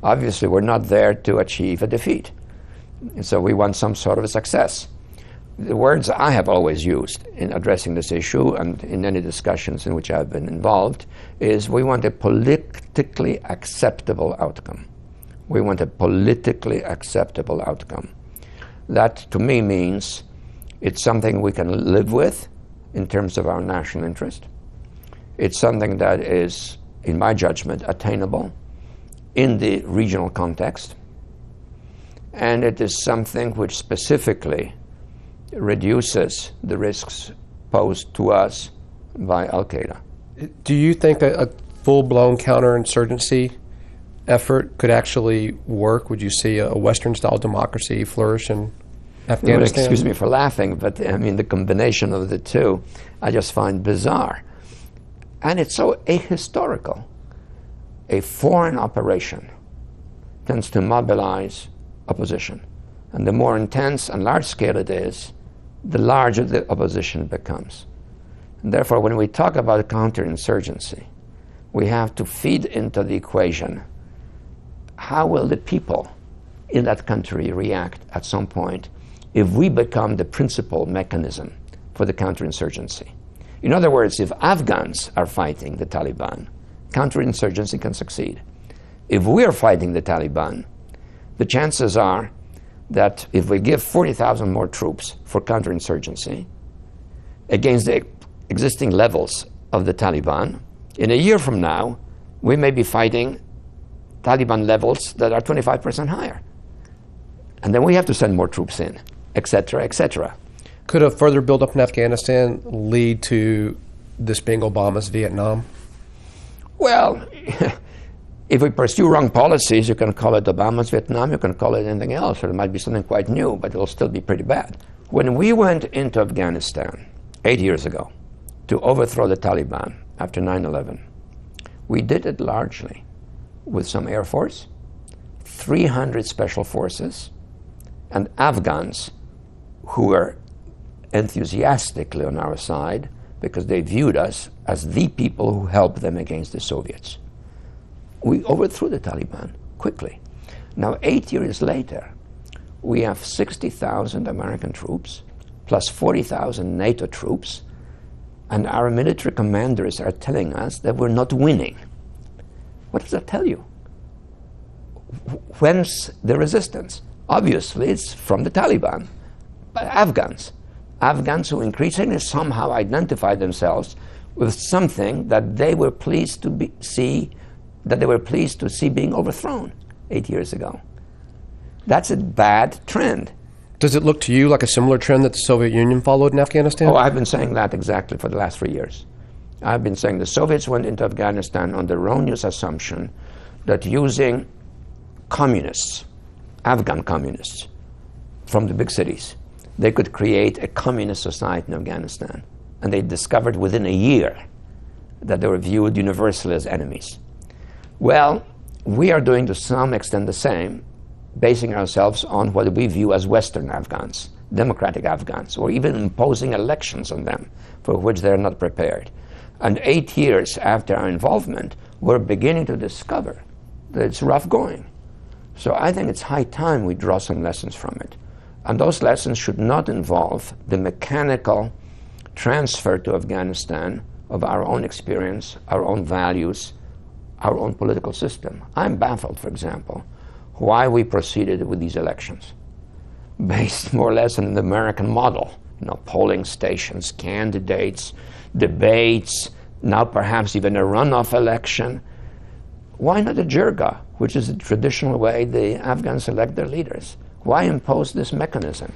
Obviously, we're not there to achieve a defeat. And so we want some sort of a success. The words I have always used in addressing this issue and in any discussions in which I've been involved is we want a politically acceptable outcome. We want a politically acceptable outcome. That, to me, means it's something we can live with in terms of our national interest. It's something that is, in my judgment, attainable in the regional context. And it is something which specifically reduces the risks posed to us by Al-Qaeda. Do you think a full-blown counterinsurgency effort could actually work? Would you see a Western-style democracy flourish in Afghanistan? Well, excuse me for laughing, but I mean the combination of the two I just find bizarre. And it's so ahistorical. A foreign operation tends to mobilize opposition. And the more intense and large scale it is, the larger the opposition becomes. And therefore, when we talk about counterinsurgency, we have to feed into the equation how will the people in that country react at some point if we become the principal mechanism for the counterinsurgency. In other words, if Afghans are fighting the Taliban, counterinsurgency can succeed. If we are fighting the Taliban, the chances are that if we give 40,000 more troops for counterinsurgency against the existing levels of the Taliban, in a year from now, we may be fighting Taliban levels that are 25% higher. And then we have to send more troops in, et cetera, et cetera. Could a further buildup in Afghanistan lead to this being Obama's Vietnam? Well, if we pursue wrong policies, you can call it Obama's Vietnam, you can call it anything else, or it might be something quite new, but it'll still be pretty bad. When we went into Afghanistan 8 years ago to overthrow the Taliban after 9/11, we did it largely with some Air Force, 300 Special Forces, and Afghans who were enthusiastically on our side because they viewed us as the people who helped them against the Soviets. We overthrew the Taliban quickly. Now, 8 years later, we have 60,000 American troops plus 40,000 NATO troops, and our military commanders are telling us that we're not winning. What does that tell you? Whence the resistance? Obviously, it's from the Taliban, but Afghans who increasingly somehow identify themselves with something that they were pleased to see being overthrown 8 years ago. That's a bad trend. Does it look to you like a similar trend that the Soviet Union followed in Afghanistan? Oh, I've been saying that exactly for the last 3 years. I've been saying the Soviets went into Afghanistan on the erroneous assumption that using communists, Afghan communists, from the big cities, they could create a communist society in Afghanistan. And they discovered within a year that they were viewed universally as enemies. Well, we are doing to some extent the same, basing ourselves on what we view as Western Afghans, democratic Afghans, or even imposing elections on them for which they're not prepared. And 8 years after our involvement, we're beginning to discover that it's rough going. So I think it's high time we draw some lessons from it. And those lessons should not involve the mechanical transfer to Afghanistan of our own experience, our own values, our own political system. I'm baffled, for example, why we proceeded with these elections, based more or less on the American model. Polling stations, candidates, debates, now perhaps even a runoff election. Why not a jirga, which is the traditional way the Afghans elect their leaders? Why impose this mechanism?